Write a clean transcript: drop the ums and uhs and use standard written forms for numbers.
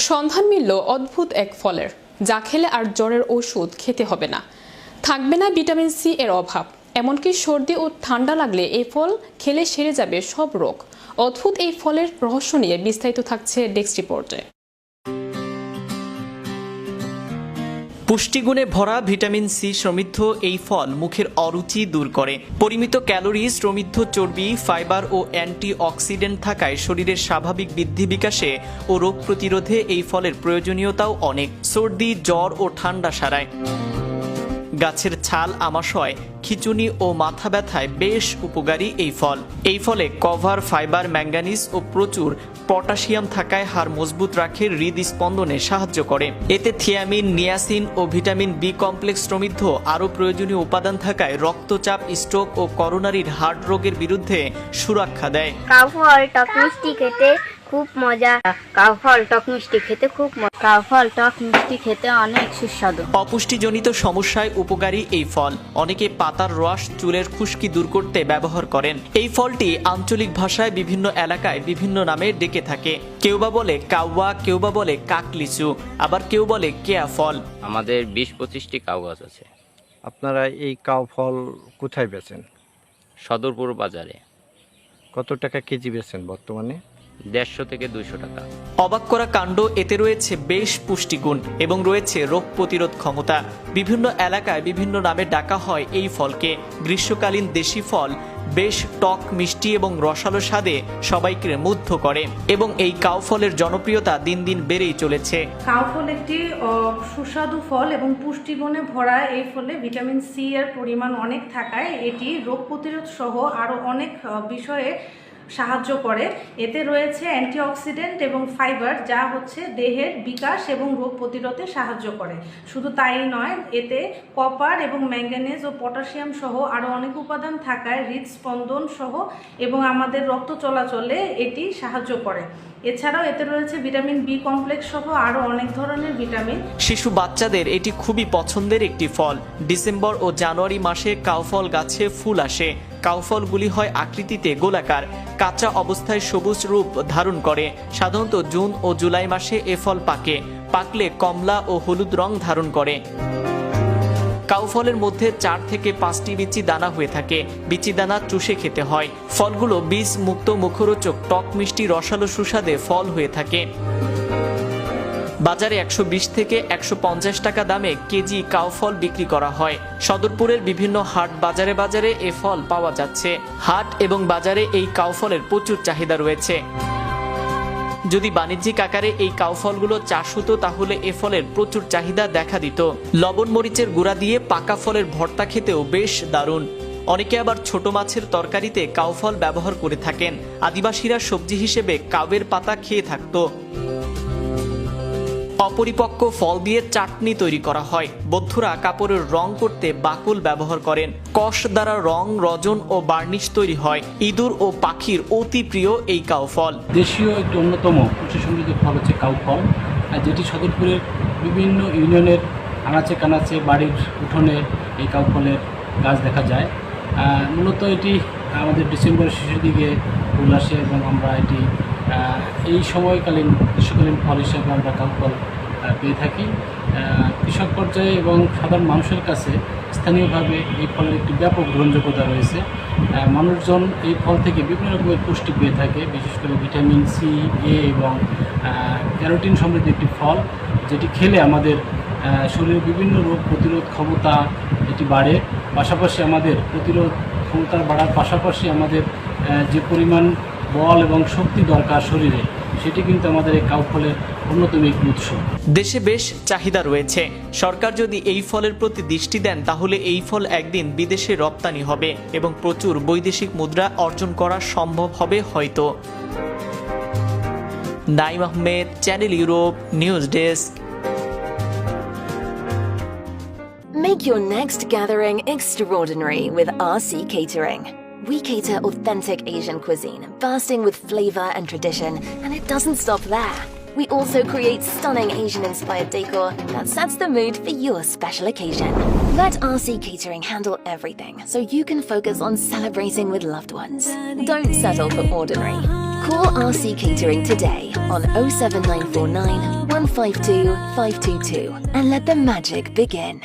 সন্ধান মিলল অদ্ভুত এক ফলের, যা খেলে আর জ্বরের ওষুধ খেতে হবে না, থাকবে না ভিটামিন সি এর অভাব। এমনকি সর্দি ও ঠান্ডা লাগলে এই ফল খেলে সেরে যাবে সব রোগ। অদ্ভুত এই ফলের রহস্য নিয়ে বিস্তারিত থাকছে ডেস্ক রিপোর্টে। পুষ্টিগুণে ভরা ভিটামিন সি সমৃদ্ধ এই ফল মুখের অরুচি দূর করে। পরিমিত ক্যালোরি, সমৃদ্ধ চর্বি, ফাইবার ও অ্যান্টি অক্সিডেন্ট থাকায় শরীরের স্বাভাবিক বৃদ্ধি বিকাশে ও রোগ প্রতিরোধে এই ফলের প্রয়োজনীয়তাও অনেক। সর্দি, জ্বর ও ঠান্ডা সারায়। গাছের ছাল, আমাশয়, খিচুনি ও মাথা ব্যথায় বেশ উপকারী এই ফল। এই ফলে কভার, ফাইবার, ম্যাঙ্গানিজ ও প্রচুর পটাশিয়াম থাকায় হাড় মজবুত রাখে, হৃদস্পন্দনে সাহায্য করে। এতে থিয়ামিন, নিয়াসিন ও ভিটামিন বি কমপ্লেক্স সমৃদ্ধ আরও প্রয়োজনীয় উপাদান থাকায় রক্তচাপ, স্ট্রোক ও করোনারির হার্ট রোগের বিরুদ্ধে সুরক্ষা দেয়। কাউফল টক মিষ্টি খেতে খুব মজা। কাউফল টক মিষ্টি খেতে খুব মজা। কাউফল টক মিষ্টি খেতে অনেক সুস্বাদু। অপুষ্টিজনিত সমস্যায় উপকারী এই ফল। অনেকে পাতার রস চুলের খুশকি দূর করতে ব্যবহার করেন। এই ফলটি আঞ্চলিক ভাষায় বিভিন্ন এলাকায় বিভিন্ন নামে ডেকে থাকে। কেউ বা বলে কাউয়া, কেউ বা বলে কাকলিচু, আবার কেউ বলে কেয়া ফল। আমাদের 20-25টি কাউ গাছ আছে। আপনারা এই কাউ ফল কোথায় বেচেন? সদরপুর বাজারে। কত টাকা কেজি বেচেন বর্তমানে? 150 থেকে 200 টাকা। অবাক করা কাণ্ড, এতে রয়েছে বেশ পুষ্টিগুণ এবং রয়েছে রোগ প্রতিরোধ ক্ষমতা। বিভিন্ন এলাকায় বিভিন্ন নামে ডাকা হয় এই ফলকে। গ্রীষ্মকালীন দেশি ফল, বেশ টক, মিষ্টি এবং রসালো স্বাদে সবাইকে মুগ্ধ করে এবং এই কাউ ফলের জনপ্রিয়তা দিন দিন বেড়েই চলেছে। কাউ ফল একটি সুস্বাদু ফল এবং পুষ্টিগুণে ভরা। এই ফলে ভিটামিন সি এর পরিমাণ অনেক থাকায় এটি রোগ প্রতিরোধ সহ আরও অনেক বিষয়ে সাহায্য করে। এতে রয়েছে অ্যান্টিঅক্সিডেন্ট এবং ফাইবার, যা দেহের বিকাশ এবং রোগ প্রতিরোধে সাহায্য করে। শুধু তাই নয়, এতে কপার এবং ম্যাঙ্গানিজ ও পটাশিয়াম সহ আরও অনেক উপাদান থাকায় হৃদস্পন্দন সহ এবং আমাদের রক্ত চলাচলে এটি সাহায্য করে। এছাড়াও এতে রয়েছে ভিটামিন বি কমপ্লেক্স সহ আরও অনেক ধরনের ভিটামিন। শিশু বাচ্চাদের এটি খুবই পছন্দের একটি ফল। ডিসেম্বর ও জানুয়ারি মাসে কাউফল গাছে ফুল আসে। কাউফলগুলি হয় আকৃতিতে গোলাকার, কাঁচা অবস্থায় সবুজ রূপ ধারণ করে। সাধারণত জুন ও জুলাই মাসে এ ফল পাকে। পাকলে কমলা ও হলুদ রং ধারণ করে। কাউফলের মধ্যে 4 থেকে 5টি বিচি দানা হয়ে থাকে। বিচি দানা চুষে খেতে হয়। ফলগুলো বীজ মুক্ত, মুখরোচক, টক, মিষ্টি, রসালো সুস্বাদে ফল হয়ে থাকে। বাজারে 120 থেকে 150 টাকা দামে কেজি কাউফল বিক্রি করা হয়। সদরপুরের বিভিন্ন হাট, বাজারে বাজারে এ ফল পাওয়া যাচ্ছে। হাট এবং বাজারে এই কাউফলের প্রচুর চাহিদা রয়েছে। যদি বাণিজ্যিক আকারে এই কাউফলগুলো চাষ হতো তাহলে এ ফলের প্রচুর চাহিদা দেখা দিত। লবণ মরিচের গুঁড়া দিয়ে পাকা ফলের ভর্তা খেতেও বেশ দারুণ। অনেকে আবার ছোট মাছের তরকারিতে কাউফল ব্যবহার করে থাকেন। আদিবাসীরা সবজি হিসেবে কাউয়ের পাতা খেয়ে থাকতো। অপরিপক্ক ফল দিয়ে চাটনি তৈরি করা হয়। বৌদ্ধরা কাপড়ের রং করতে বাকুল ব্যবহার করেন। কষ দ্বারা রং, রজন ও বার্নিশ তৈরি হয়। ইঁদুর ও পাখির অতি প্রিয় এই কাউ ফল। দেশীয় একটি অন্যতম পুষ্টি সমৃদ্ধ ফল হচ্ছে কাউ ফল, যেটি সদরপুরের বিভিন্ন ইউনিয়নের আনাচে কানাচে, বাড়ির উঠোনে এই কাউ ফলের গাছ দেখা যায়। মূলত এটি আমাদের ডিসেম্বরের শেষের দিকে ফুল আসে এবং আমরা এটি এই সময়কালীন গ্রীষ্মকালীন ফল হিসেবে আমরা কাউ ফল পেয়ে থাকি। কৃষক পর্যায়ে এবং সাধারণ মানুষের কাছে স্থানীয়ভাবে এই ফলের একটি ব্যাপক গ্রহণযোগ্যতা রয়েছে। মানুষজন এই ফল থেকে বিভিন্ন রকমের পুষ্টি পেয়ে থাকে, বিশেষ করে ভিটামিন সি, এ এবং ক্যারোটিন সমৃদ্ধ একটি ফল, যেটি খেলে আমাদের শরীরের বিভিন্ন রোগ প্রতিরোধ ক্ষমতা এটি বাড়ে। পাশাপাশি আমাদের প্রতিরোধ ক্ষমতা বাড়ার পাশাপাশি আমাদের যে পরিমাণ বল এবং শক্তি দরকার শরীরে, সেটি কিন্তু আমাদের এই কাউ ফলের অন্যতম একটি উৎস। দেশে বেশ চাহিদা রয়েছে। সরকার যদি এই ফলের প্রতি দৃষ্টি দেন তাহলে এই ফল একদিন বিদেশে রপ্তানি হবে এবং প্রচুর বৈদেশিক মুদ্রা অর্জন করা সম্ভব হবে হয়তো। Naim Ahmed, channel Europe, news desk. Make your next gathering extraordinary with RC Catering. We cater authentic Asian cuisine, bursting with flavor and tradition, and it doesn't stop there. We also create stunning Asian-inspired decor that sets the mood for your special occasion. Let RC Catering handle everything so you can focus on celebrating with loved ones. Don't settle for ordinary. Call RC Catering today on 07949 152 522 and let the magic begin.